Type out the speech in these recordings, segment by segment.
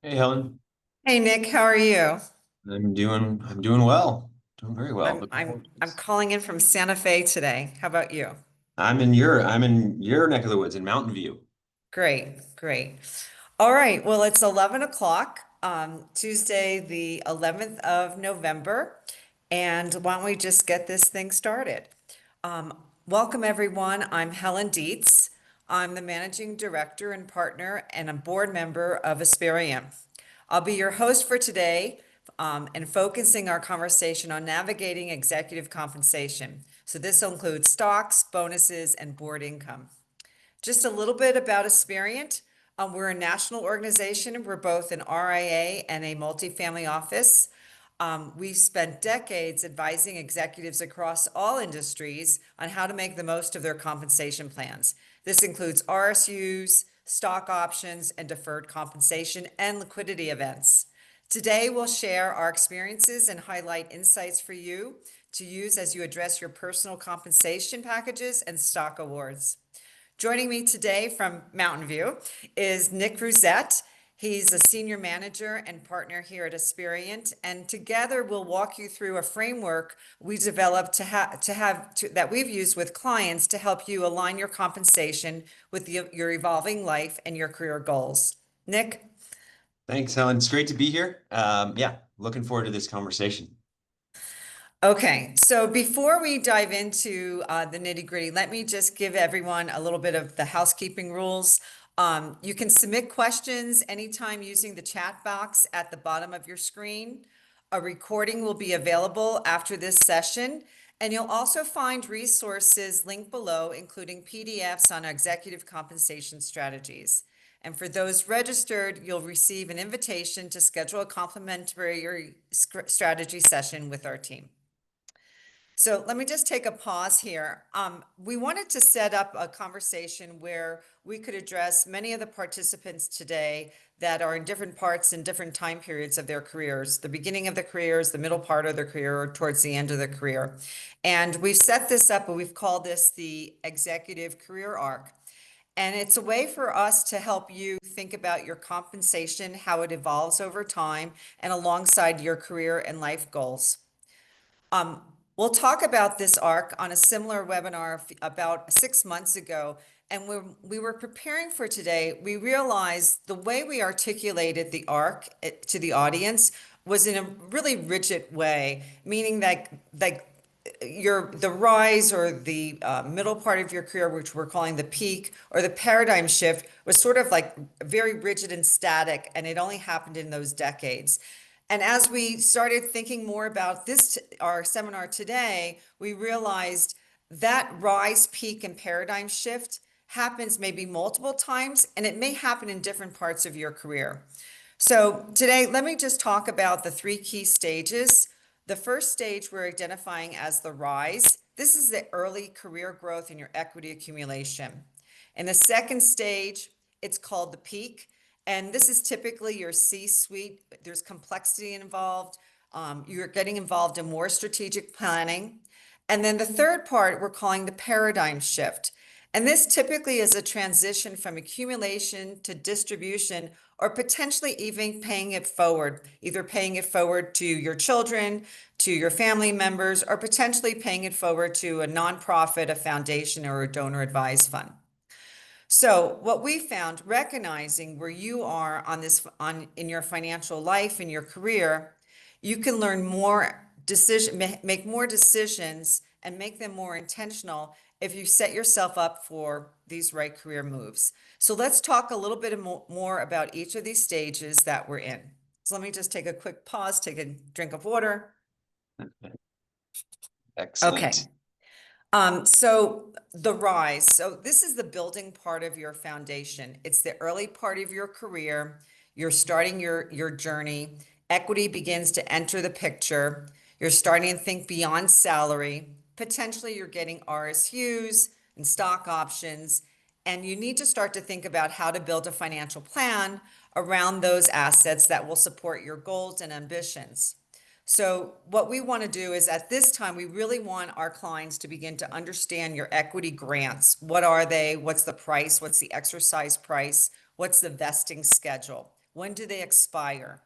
Hey Helen, Hey Nick, how are you? I'm doing well. Doing very well. I'm Looking I'm forward to I'm this. calling in from Santa Fe today. How about you? I'm in your neck of the woods in Mountain View. Great, great. All right, well, it's 11 o'clock, Tuesday, the 11th of November, and why don't we just get this thing started? Welcome, everyone. I'm Helen Dietz. I'm the managing director and partner and a board member of Aspiriant. I'll be your host for today, and focusing our conversation on navigating executive compensation. So this will include stocks, bonuses, and board income. Just a little bit about Aspiriant. We're a national organization. We're both an RIA and a multifamily office. We've spent decades advising executives across all industries on how to make the most of their compensation plans. This includes RSUs, stock options, and deferred compensation and liquidity events. Today, we'll share our experiences and highlight insights for you to use as you address your personal compensation packages and stock awards. Joining me today from Mountain View is Nick Rosette. He's a senior manager and partner here at Aspiriant, and together we'll walk you through a framework we developed that we've used with clients to help you align your compensation with your evolving life and your career goals. Nick? Thanks, Helen. It's great to be here. Yeah, looking forward to this conversation. Okay, so before we dive into the nitty gritty, let me just give everyone a little bit of the housekeeping rules. You can submit questions anytime using the chat box at the bottom of your screen. A recording will be available after this session, and you'll also find resources linked below, including PDFs on executive compensation strategies. And for those registered, you'll receive an invitation to schedule a complimentary strategy session with our team. So let me just take a pause here. We wanted to set up a conversation where we could address many of the participants today that are in different parts and different time periods of their careers, the beginning of the careers, the middle part of their career, or towards the end of the career. And we've set this up, and we've called this the executive career arc. And it's a way for us to help you think about your compensation, how it evolves over time, and alongside your career and life goals. We'll talk about this arc on a similar webinar about 6 months ago. And when we were preparing for today, we realized the way we articulated the arc to the audience was in a really rigid way, meaning that the rise or the middle part of your career, which we're calling the peak or the paradigm shift, was sort of like very rigid and static, and it only happened in those decades. And as we started thinking more about our seminar today, we realized that rise, peak, and paradigm shift happens maybe multiple times, and it may happen in different parts of your career. So today, let me just talk about the three key stages. The first stage we're identifying as the rise. This is the early career growth in your equity accumulation. In the second stage, it's called the peak. And this is typically your C-suite. There's complexity involved. You're getting involved in more strategic planning. And then the third part, we're calling the paradigm shift. And this typically is a transition from accumulation to distribution, or potentially even paying it forward, either paying it forward to your children, to your family members, or potentially paying it forward to a nonprofit, a foundation, or a donor advised fund. So what we found, recognizing where you are in your financial life, in your career, you can learn make more decisions and make them more intentional if you set yourself up for these right career moves. So let's talk a little bit more about each of these stages that we're in. So let me just take a quick pause, take a drink of water. Okay. Excellent. So the rise. So this is the building part of your foundation. It's the early part of your career. You're starting your journey. Equity begins to enter the picture. You're starting to think beyond salary. Potentially you're getting RSUs and stock options, and you need to start to think about how to build a financial plan around those assets that will support your goals and ambitions. So what we want to do is at this time, we really want our clients to begin to understand your equity grants. What are they? What's the price? What's the exercise price? What's the vesting schedule? When do they expire?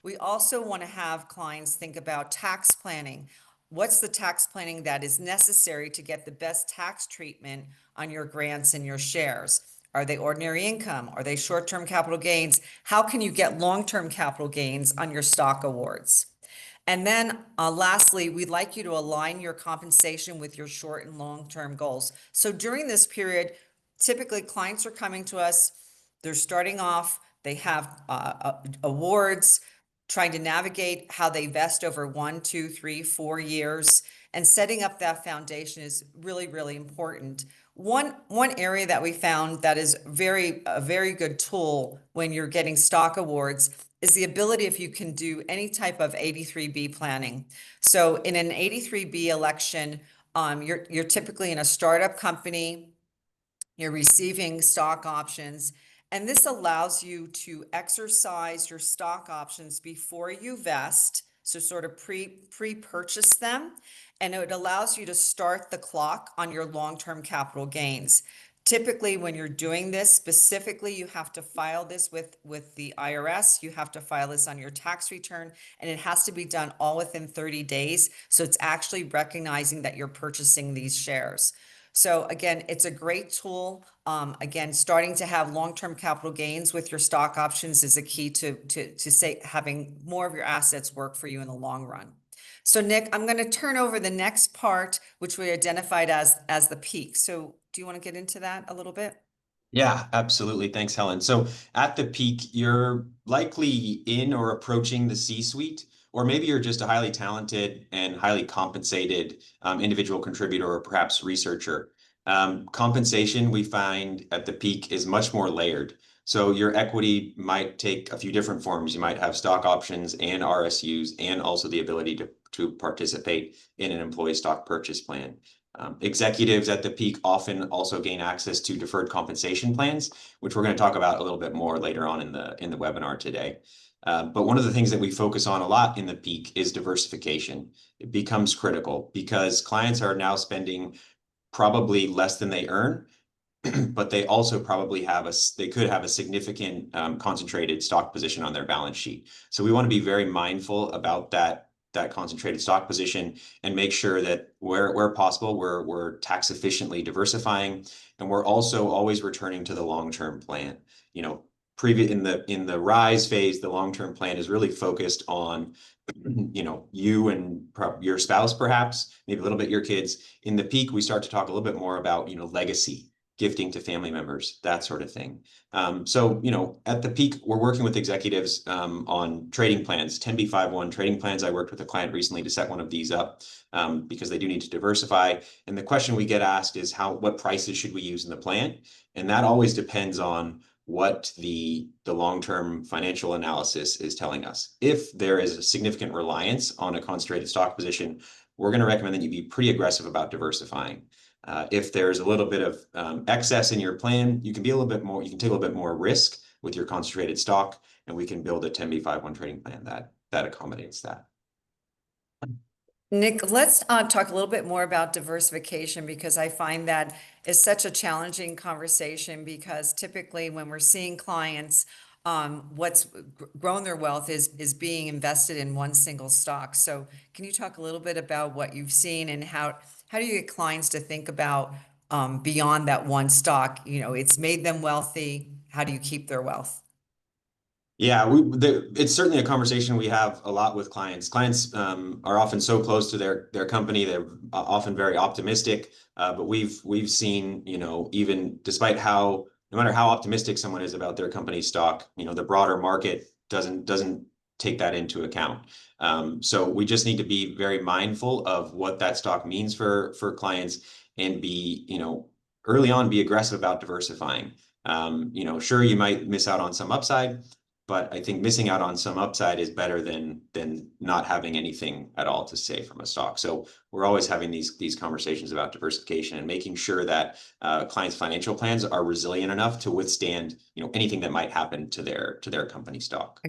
We also want to have clients think about tax planning. What's the tax planning that is necessary to get the best tax treatment on your grants and your shares? Are they ordinary income? Are they short-term capital gains? How can you get long-term capital gains on your stock awards? And then lastly, we'd like you to align your compensation with your short and long-term goals. So during this period, typically clients are coming to us, they're starting off, they have awards, trying to navigate how they vest over 1, 2, 3, 4 years, and setting up that foundation is really, really important. One area that we found that is a very good tool when you're getting stock awards is the ability if you can do any type of 83B planning. So in an 83B election, you're typically in a startup company, you're receiving stock options, and this allows you to exercise your stock options before you vest, so sort of pre-purchase them, and it allows you to start the clock on your long-term capital gains. Typically, when you're doing this, specifically, you have to file this with the IRS, you have to file this on your tax return, and it has to be done all within 30 days. So it's actually recognizing that you're purchasing these shares. So again, it's a great tool. Again, starting to have long-term capital gains with your stock options is a key to say having more of your assets work for you in the long run. So Nick, I'm going to turn over the next part, which we identified as the peak. So do you want to get into that a little bit? Yeah, absolutely. Thanks, Helen. So at the peak, you're likely in or approaching the C-suite, or maybe you're just a highly talented and highly compensated individual contributor or perhaps researcher. Compensation, we find at the peak, is much more layered. So your equity might take a few different forms. You might have stock options and RSUs, and also the ability to participate in an employee stock purchase plan. Executives at the peak often also gain access to deferred compensation plans, which we're going to talk about a little bit more later on in the webinar today. But one of the things that we focus on a lot in the peak is diversification. It becomes critical because clients are now spending probably less than they earn, but they also probably they could have a significant concentrated stock position on their balance sheet. So we want to be very mindful about that concentrated stock position and make sure that where possible, we're tax efficiently diversifying, and we're also always returning to the long-term plan. You know, in the rise phase, the long-term plan is really focused on you and your spouse, perhaps, maybe a little bit your kids. In the peak, we start to talk a little bit more about, legacy, gifting to family members, that sort of thing. So, at the peak, we're working with executives on trading plans, 10b5-1 trading plans. I worked with a client recently to set one of these up because they do need to diversify. And the question we get asked is what prices should we use in the plan? And that always depends on what the long-term financial analysis is telling us. If there is a significant reliance on a concentrated stock position, we're going to recommend that you be pretty aggressive about diversifying. If there's a little bit of excess in your plan, you can take a little bit more risk with your concentrated stock, and we can build a 10b5-1 trading plan that accommodates that. Nick, let's talk a little bit more about diversification because I find that is such a challenging conversation because typically when we're seeing clients, what's grown their wealth is being invested in one single stock. So can you talk a little bit about what you've seen and how do you get clients to think about beyond that one stock? It's made them wealthy. How do you keep their wealth? Yeah, it's certainly a conversation we have a lot with clients. Clients are often so close to their company; they're often very optimistic. But we've seen, even despite no matter how optimistic someone is about their company stock, the broader market doesn't take that into account. So we just need to be very mindful of what that stock means for clients and be, early on, be aggressive about diversifying. Sure, you might miss out on some upside, but I think missing out on some upside is better than not having anything at all to say from a stock. So we're always having these conversations about diversification and making sure that clients' financial plans are resilient enough to withstand anything that might happen to their company stock.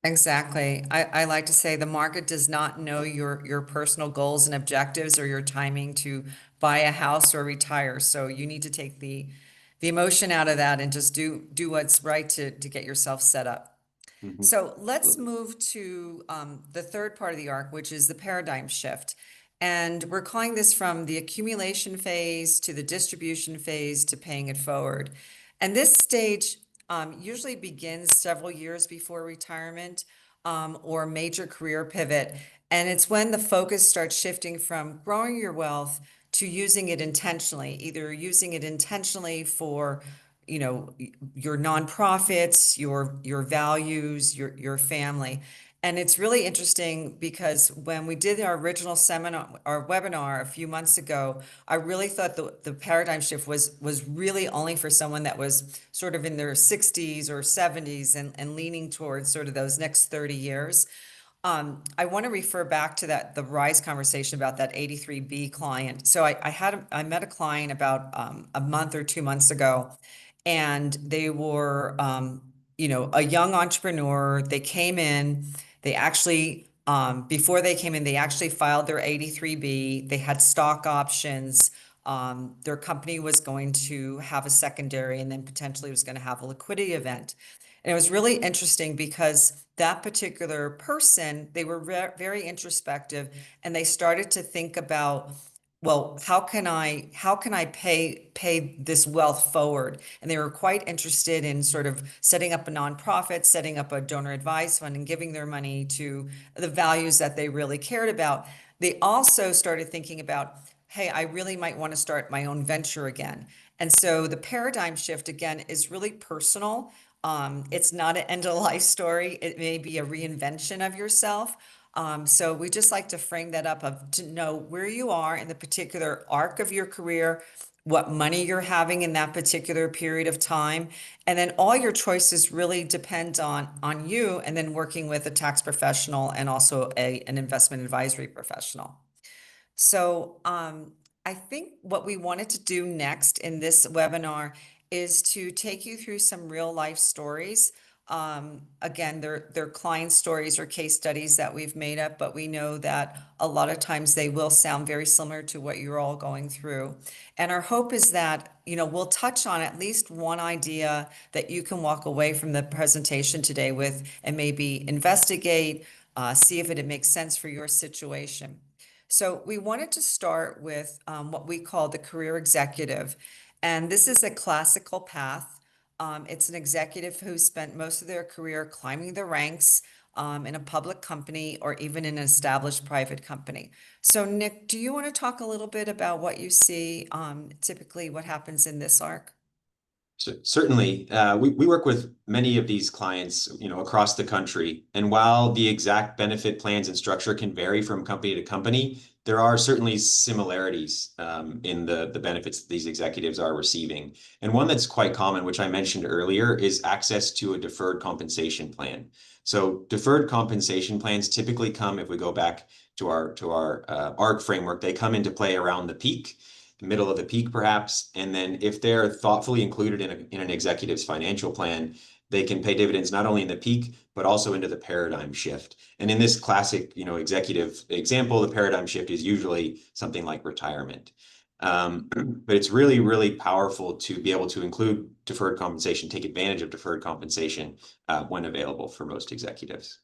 Exactly. I like to say the market does not know your personal goals and objectives or your timing to buy a house or retire. So you need to take the emotion out of that and just do what's right to get yourself set up. Mhm. So let's move to the third part of the arc, which is the paradigm shift. And we're calling this from the accumulation phase to the distribution phase to paying it forward. And this stage usually begins several years before retirement or major career pivot. And it's when the focus starts shifting from growing your wealth to using it intentionally, either using it intentionally for your nonprofits, your values, your family. And it's really interesting because when we did our original seminar, our webinar a few months ago, I really thought the paradigm shift was really only for someone that was sort of in their 60s or 70s and leaning towards sort of those next 30 years. I want to refer back to the RISE conversation about that 83B client. So I met a client about a month or 2 months ago, and they were, a young entrepreneur. They came in, they actually, before they came in, they actually filed their 83B. They had stock options. Their company was going to have a secondary and then potentially was going to have a liquidity event. And it was really interesting because that particular person, they were very introspective, and they started to think about, well, how can I pay this wealth forward? And they were quite interested in sort of setting up a nonprofit, setting up a donor advised fund, and giving their money to the values that they really cared about. They also started thinking about, hey, I really might want to start my own venture again. And so the paradigm shift again is really personal. It's not an end of life story. It may be a reinvention of yourself. So we just like to frame that up to know where you are in the particular arc of your career, what money you're having in that particular period of time, and then all your choices really depend on you, and then working with a tax professional and also an investment advisory professional. So I think what we wanted to do next in this webinar is to take you through some real life stories. Again, they're client stories or case studies that we've made up, but we know that a lot of times they will sound very similar to what you're all going through. And our hope is that, we'll touch on at least one idea that you can walk away from the presentation today with and maybe investigate, see if it makes sense for your situation. So we wanted to start with what we call the career executive. And this is a classical path. It's an executive who spent most of their career climbing the ranks in a public company or even in an established private company. So Nick, do you want to talk a little bit about what you see, typically what happens in this arc? Certainly, we work with many of these clients, across the country. And while the exact benefit plans and structure can vary from company to company, there are certainly similarities in the benefits that these executives are receiving. And one that's quite common, which I mentioned earlier, is access to a deferred compensation plan. So deferred compensation plans typically come, if we go back to our ARC framework, they come into play around the peak, middle of the peak perhaps. And then if they're thoughtfully included in an executive's financial plan, they can pay dividends not only in the peak, but also into the paradigm shift. And in this classic, executive example, the paradigm shift is usually something like retirement. But it's really, really powerful to be able to include deferred compensation, take advantage of deferred compensation when available for most executives.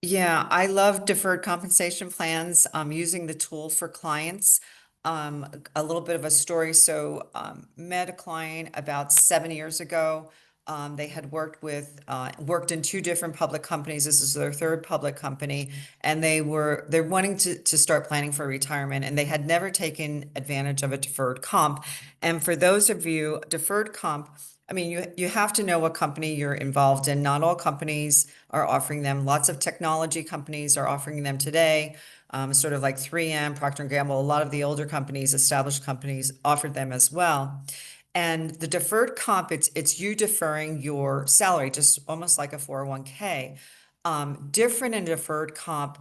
Yeah, I love deferred compensation plans. Using the tool for clients. A little bit of a story. So, met a client about 7 years ago. They had worked in two different public companies. This is their third public company, and they're wanting to start planning for retirement, and they had never taken advantage of a deferred comp. And for those of you, deferred comp, I mean, you have to know what company you're involved in. Not all companies are offering them. Lots of technology companies are offering them today. Sort of like 3M, Procter and Gamble, a lot of the older companies, established companies offered them as well. And the deferred comp, it's you deferring your salary, just almost like a 401k. Different in deferred comp,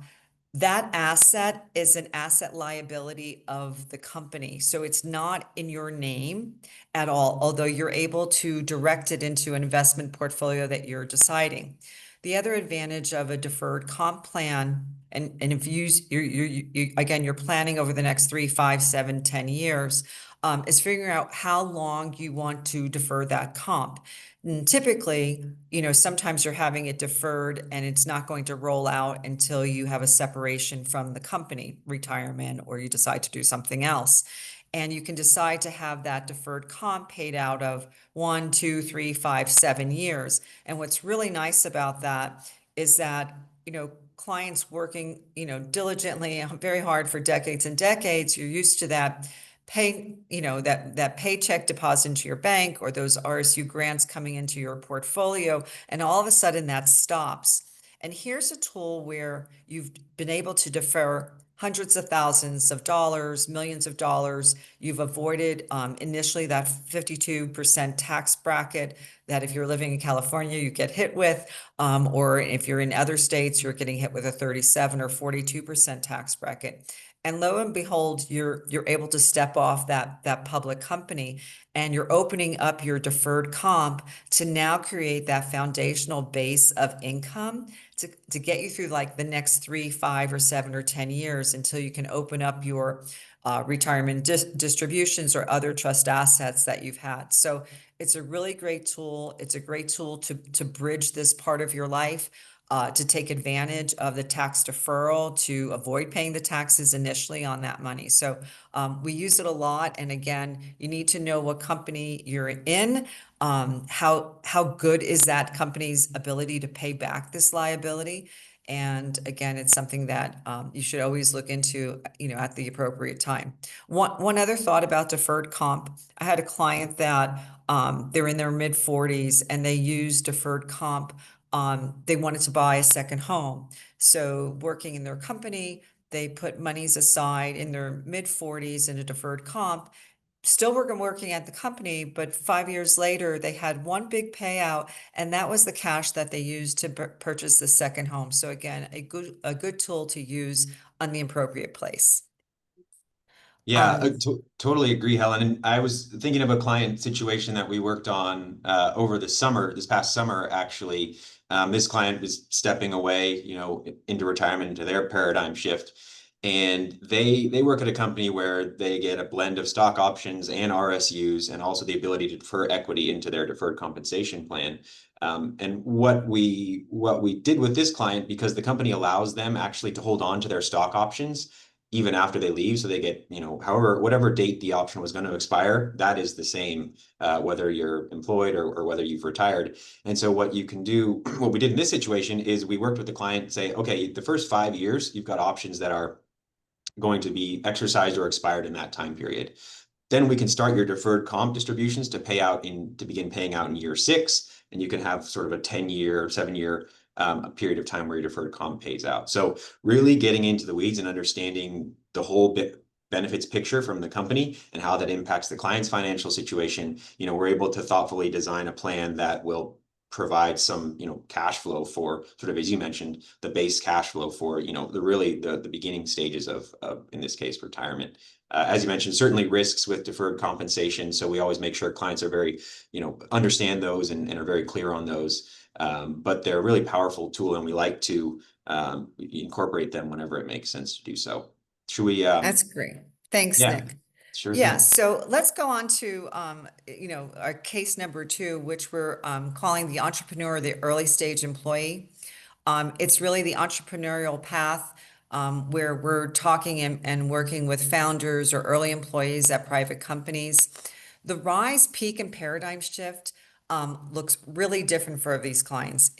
that asset is an asset liability of the company. So it's not in your name at all, although you're able to direct it into an investment portfolio that you're deciding. The other advantage of a deferred comp plan, and if you again, you're planning over the next 3, 5, 7, 10 years, is figuring out how long you want to defer that comp. And typically, sometimes you're having it deferred and it's not going to roll out until you have a separation from the company, retirement, or you decide to do something else. And you can decide to have that deferred comp paid out of 1, 2, 3, 5, 7 years. And what's really nice about that is that, clients working, diligently, very hard for decades and decades, you're used to that that paycheck deposit into your bank or those RSU grants coming into your portfolio, and all of a sudden that stops. And here's a tool where you've been able to defer hundreds of thousands of dollars, millions of dollars. You've avoided initially that 52% tax bracket that if you're living in California, you get hit with, or if you're in other states, you're getting hit with a 37 or 42% tax bracket. And lo and behold, you're able to step off that public company, and you're opening up your deferred comp to now create that foundational base of income to get you through like the next 3, 5, or 7 or 10 years until you can open up your retirement distributions or other trust assets that you've had. So it's a really great tool. It's a great tool to bridge this part of your life, to take advantage of the tax deferral, to avoid paying the taxes initially on that money. So we use it a lot. And again, you need to know what company you're in. How good is that company's ability to pay back this liability? And again, it's something that you should always look into, at the appropriate time. One other thought about deferred comp. I had a client that they're in their mid 40s and they use deferred comp. They wanted to buy a second home. So working in their company, they put monies aside in their mid 40s in a deferred comp, still working at the company, but 5 years later, they had one big payout, and that was the cash that they used to purchase the second home. So again, a good tool to use on the appropriate place. Yeah, I Um, totally agree, Helen. And I was thinking of a client situation that we worked on over the summer, this past summer, actually. This client was stepping away, into retirement, into their paradigm shift. And they work at a company where they get a blend of stock options and RSUs, and also the ability to defer equity into their deferred compensation plan. And what we did with this client, because the company allows them actually to hold on to their stock options even after they leave. So they get, whatever date the option was going to expire, that is the same, whether you're employed or whether you've retired. And so what you can do, what we did in this situation is we worked with the client and say, okay, the first 5 years, you've got options that are going to be exercised or expired in that time period. Then we can start your deferred comp distributions to begin paying out in year 6, and you can have sort of a 10-year, 7-year a period of time where your deferred comp pays out. So really getting into the weeds and understanding the whole benefits picture from the company and how that impacts the client's financial situation, we're able to thoughtfully design a plan that will provide some, cash flow for sort of, as you mentioned, the base cash flow for, the beginning stages of in this case, retirement. As you mentioned, certainly risks with deferred compensation. So we always make sure clients are very, understand those and are very clear on those. But they're a really powerful tool, and we like to incorporate them whenever it makes sense to do so. Should we? that's great. Thanks, Yeah, Nick. sure Yeah, thing. so let's go on to our case number 2, which we're calling the entrepreneur, the early stage employee. It's really the entrepreneurial path, where we're talking and working with founders or early employees at private companies. The rise, peak, and paradigm shift looks really different for these clients.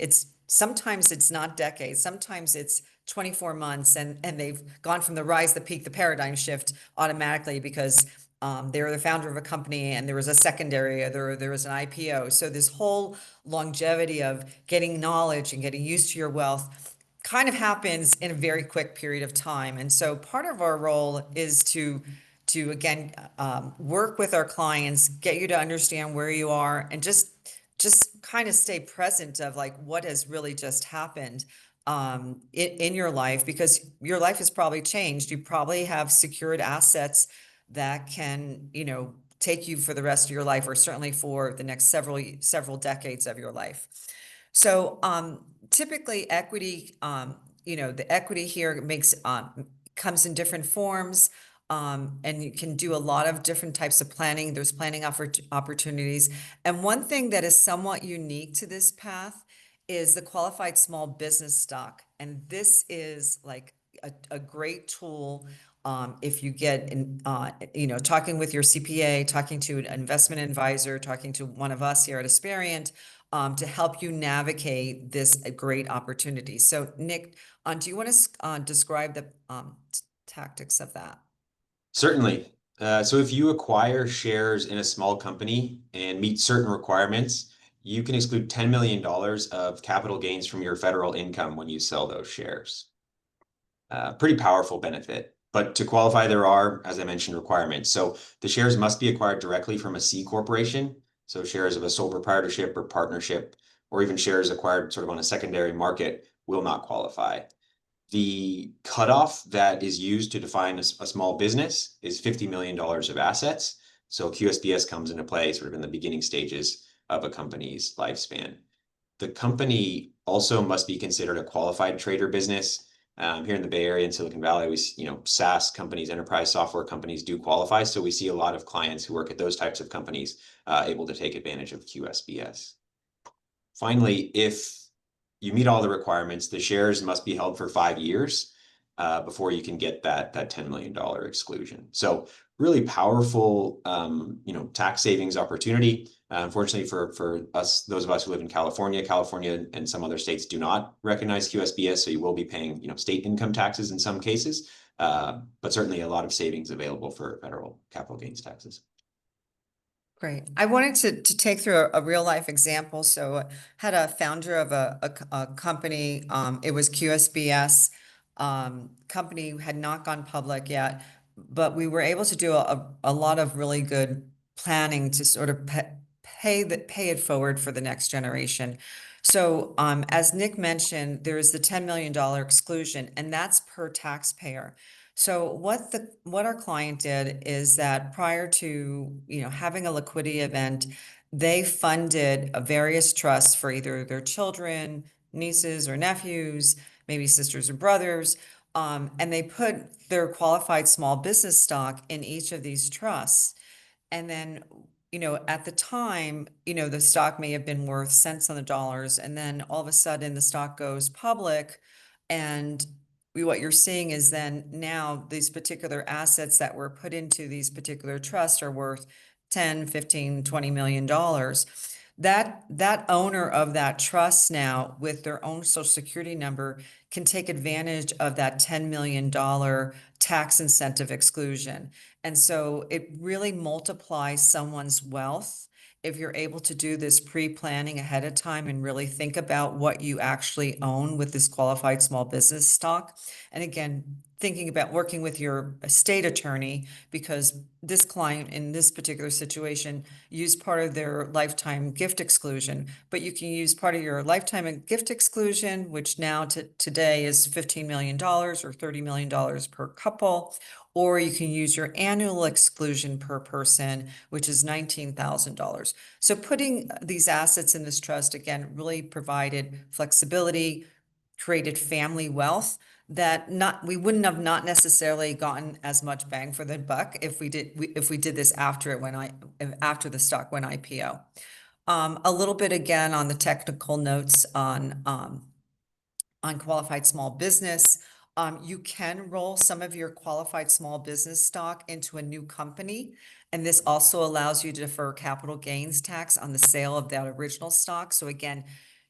Sometimes it's not decades, sometimes it's 24 months, and they've gone from the rise, the peak, the paradigm shift automatically because they were the founder of a company and there was a secondary, or there was an IPO. So this whole longevity of getting knowledge and getting used to your wealth kind of happens in a very quick period of time. And so part of our role is to again work with our clients, get you to understand where you are, and just kind of stay present of like what has really just happened in your life, because your life has probably changed. You probably have secured assets that can, take you for the rest of your life, or certainly for the next several decades of your life. So typically equity, the equity here comes in different forms. And you can do a lot of different types of planning. There's planning opportunities. And one thing that is somewhat unique to this path is the qualified small business stock. And this is like a great tool. If you get in, talking with your CPA, talking to an investment advisor, talking to one of us here at Aspiriant, to help you navigate this great opportunity. So Nick, do you want to describe the tactics of that? Certainly. So if you acquire shares in a small company and meet certain requirements, you can exclude $10 million of capital gains from your federal income when you sell those shares. Pretty powerful benefit. But to qualify, there are, as I mentioned, requirements. So the shares must be acquired directly from a C corporation. So shares of a sole proprietorship or partnership, or even shares acquired sort of on a secondary market will not qualify. The cutoff that is used to define a small business is $50 million of assets. So QSBS comes into play sort of in the beginning stages of a company's lifespan. The company also must be considered a qualified trader business. Here in the Bay Area and Silicon Valley, SaaS companies, enterprise software companies do qualify. So we see a lot of clients who work at those types of companies able to take advantage of QSBS. Finally, if you meet all the requirements, the shares must be held for 5 years before you can get that $10 million exclusion. So really powerful, tax savings opportunity. Unfortunately for us, those of us who live in California and some other states do not recognize QSBS, so you will be paying, state income taxes in some cases, but certainly a lot of savings available for federal capital gains taxes. Great. I wanted to take through a real life example. So had a founder of a company, it was QSBS, company had not gone public yet, but we were able to do a lot of really good planning to sort of pay it forward for the next generation. So as Nick mentioned, there is the $10 million exclusion, and that's per taxpayer. So what our client did is that prior to, having a liquidity event, they funded various trusts for either their children, nieces or nephews, maybe sisters or brothers, and they put their qualified small business stock in each of these trusts. And then, at the time, the stock may have been worth cents on the dollars, and then all of a sudden the stock goes public, and what you're seeing is then now these particular assets that were put into these particular trusts are worth 10, 15, 20 million dollars. That owner of that trust now with their own social security number can take advantage of that $10 million tax incentive exclusion. And so it really multiplies someone's wealth if you're able to do this pre-planning ahead of time and really think about what you actually own with this qualified small business stock. And again, thinking about working with your estate attorney, because this client in this particular situation used part of their lifetime gift exclusion, but you can use part of your lifetime gift exclusion, which now today is $15 million or $30 million per couple, or you can use your annual exclusion per person, which is $19,000. So putting these assets in this trust, again, really provided flexibility, created family wealth that we wouldn't have not necessarily gotten as much bang for the buck if we did this after the stock went IPO. A little bit again on the technical notes on qualified small business. You can roll some of your qualified small business stock into a new company, and this also allows you to defer capital gains tax on the sale of that original stock. So again,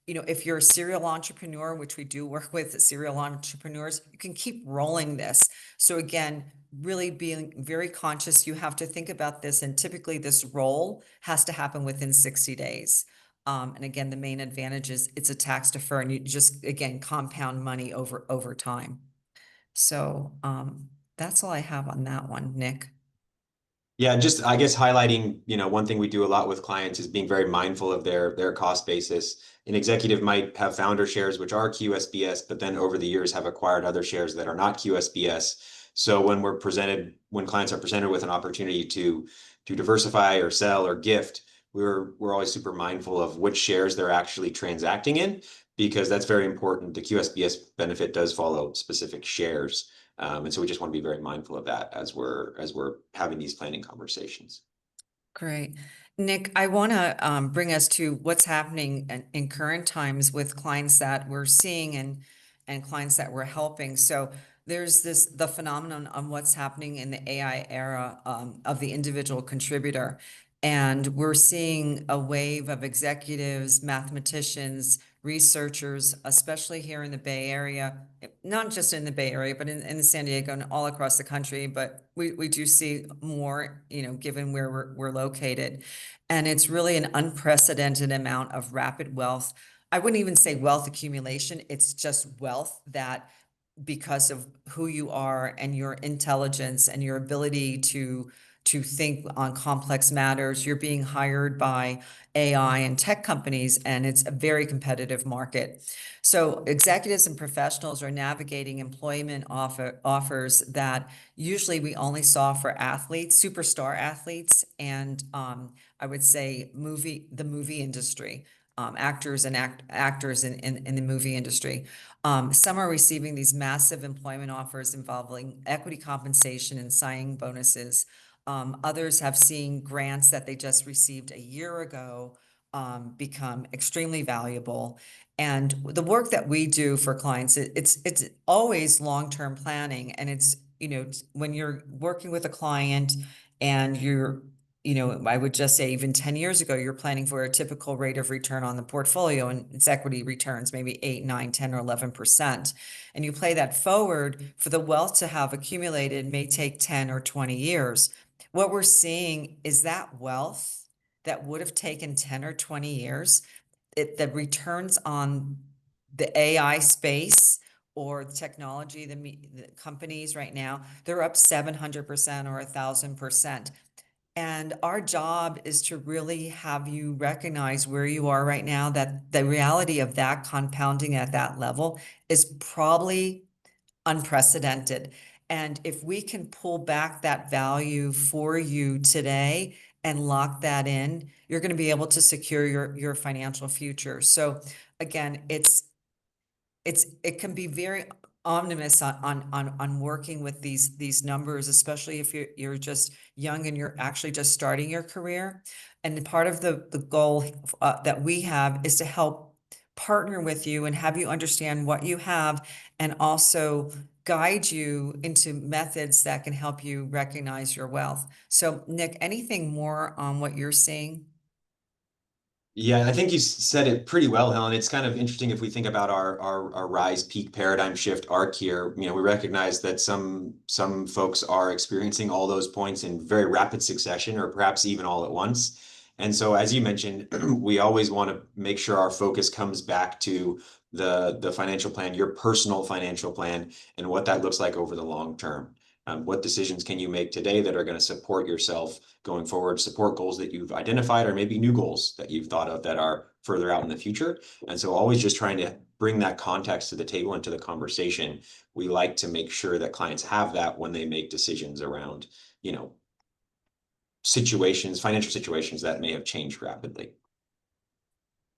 if you're a serial entrepreneur, which we do work with serial entrepreneurs, you can keep rolling this. So again, really being very conscious, you have to think about this, and typically this roll has to happen within 60 days. And again, the main advantage is it's a tax defer, and you just, again, compound money over time. So that's all I have on that one, Nick. Yeah, just I guess highlighting, one thing we do a lot with clients is being very mindful of their cost basis. An executive might have founder shares which are QSBS, but then over the years have acquired other shares that are not QSBS. So when clients are presented with an opportunity to diversify or sell or gift, we're always super mindful of which shares they're actually transacting in, because that's very important. The QSBS benefit does follow specific shares. And so we just want to be very mindful of that as we're having these planning conversations. Great. Nick, I want to bring us to what's happening in current times with clients that we're seeing and clients that we're helping. So there's the phenomenon on what's happening in the AI era of the individual contributor. And we're seeing a wave of executives, mathematicians, researchers, especially here in the Bay Area, not just in the Bay Area, but in San Diego and all across the country. But we do see more, given where we're located. And it's really an unprecedented amount of rapid wealth. I wouldn't even say wealth accumulation. It's just wealth that because of who you are and your intelligence and your ability to think on complex matters, you're being hired by AI and tech companies, and it's a very competitive market. So executives and professionals are navigating employment offers that usually we only saw for athletes, superstar athletes, and I would say the movie industry, actors and actors in the movie industry. Some are receiving these massive employment offers involving equity compensation and signing bonuses. Others have seen grants that they just received a year ago become extremely valuable. And the work that we do for clients, it's always long-term planning. And it's, when you're working with a client and I would just say even 10 years ago, you're planning for a typical rate of return on the portfolio, and it's equity returns, maybe 8, 9, 10, or 11%. And you play that forward, for the wealth to have accumulated may take 10 or 20 years. What we're seeing is that wealth that would have taken 10 or 20 years, the returns on the AI space or the technology, the companies right now, they're up 700% or 1,000%. And our job is to really have you recognize where you are right now, that the reality of that compounding at that level is probably unprecedented. And if we can pull back that value for you today and lock that in, you're going to be able to secure your financial future. So again, it can be very ominous on working with these numbers, especially if you're just young and you're actually just starting your career. And part of the goal that we have is to help partner with you and have you understand what you have, and also guide you into methods that can help you recognize your wealth. So Nick, anything more on what you're seeing? Yeah, I think you said it pretty well, Helen. It's kind of interesting if we think about our rise peak paradigm shift arc here. We recognize that some folks are experiencing all those points in very rapid succession, or perhaps even all at once. And so, as you mentioned, we always want to make sure our focus comes back to the financial plan, your personal financial plan, and what that looks like over the long term. What decisions can you make today that are going to support yourself going forward, support goals that you've identified, or maybe new goals that you've thought of that are further out in the future? And so always just trying to bring that context to the table and to the conversation. We like to make sure that clients have that when they make decisions around, financial situations that may have changed rapidly.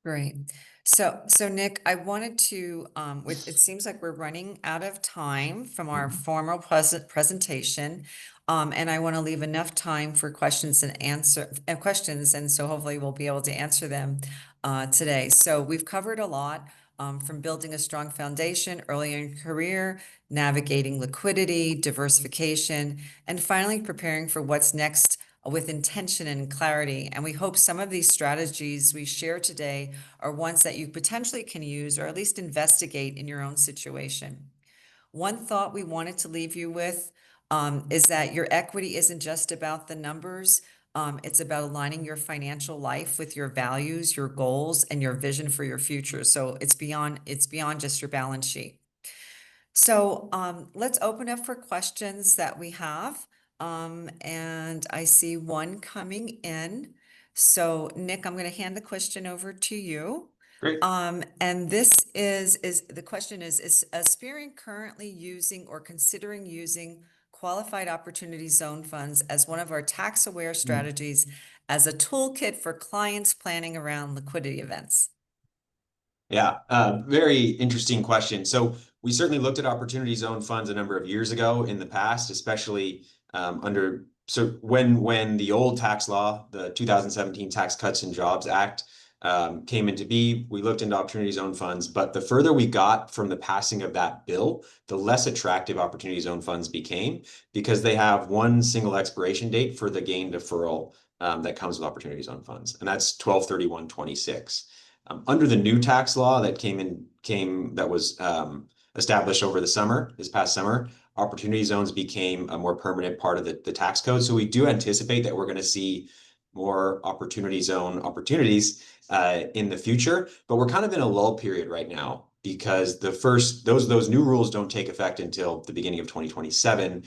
Great. So Nick, I wanted to, it seems like we're running out of time from our formal presentation. And I want to leave enough time for questions and questions. And so hopefully we'll be able to answer them today. So we've covered a lot, from building a strong foundation early in your career, navigating liquidity, diversification, and finally preparing for what's next with intention and clarity. And we hope some of these strategies we share today are ones that you potentially can use, or at least investigate in your own situation. One thought we wanted to leave you with is that your equity isn't just about the numbers. It's about aligning your financial life with your values, your goals, and your vision for your future. So it's beyond just your balance sheet. So let's open up for questions that we have. And I see one coming in. So Nick, I'm going to hand the question over to you. Great. And this is the question is Aspiriant currently using or considering using qualified opportunity zone funds as one of our tax-aware strategies as a toolkit for clients planning around liquidity events? Yeah, very interesting question. So We certainly looked at opportunity zone funds a number of years ago in the past, especially under so when the old tax law, the 2017 Tax Cuts and Jobs Act, came into be, we looked into opportunity zone funds. But the further we got from the passing of that bill, the less attractive opportunity zone funds became because they have one single expiration date for the gain deferral that comes with opportunity zone funds, and that's 12/31/26. Under the new tax law that that was established over the summer, this past summer, opportunity zones became a more permanent part of the tax code. So we do anticipate that we're going to see more opportunity zone opportunities in the future, but we're kind of in a lull period right now because those new rules don't take effect until the beginning of 2027.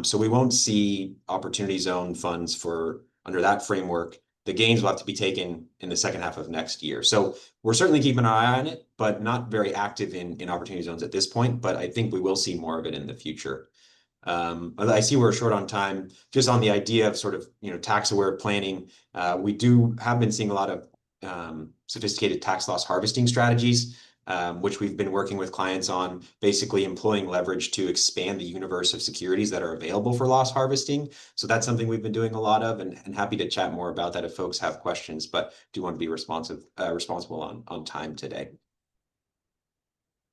So we won't see opportunity zone funds for under that framework. The gains will have to be taken in the second half of next year. So we're certainly keeping an eye on it, but not very active in opportunity zones at this point. But I think we will see more of it in the future. I see we're short on time. Just on the idea of sort of tax aware planning, we have been seeing a lot of sophisticated tax loss harvesting strategies, which we've been working with clients on, basically employing leverage to expand the universe of securities that are available for loss harvesting. So that's something we've been doing a lot of, and happy to chat more about that if folks have questions, but do want to be responsible on time today.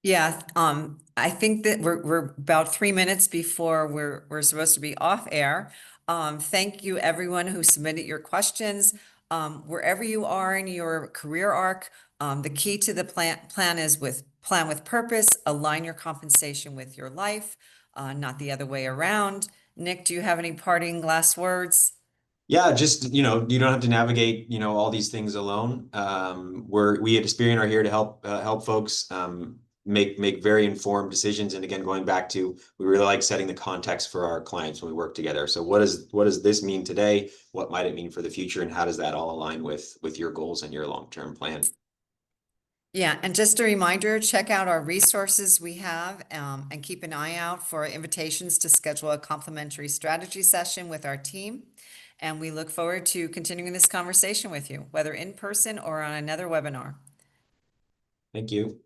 Yeah, I think that we're about 3 minutes before we're supposed to be off air. Thank you, everyone who submitted your questions. Wherever you are in your career arc, the key to the plan is plan with purpose, align your compensation with your life, not the other way around. Nick, do you have any parting last words? Yeah, just you don't have to navigate all these things alone. We at Aspiriant are here to help folks make very informed decisions. And again, going back to, we really like setting the context for our clients when we work together. So what does this mean today? What might it mean for the future? And how does that all align with your goals and your long-term plan? Yeah, and just a reminder, check out our resources we have, and keep an eye out for invitations to schedule a complimentary strategy session with our team. And we look forward to continuing this conversation with you, whether in person or on another webinar. Thank you.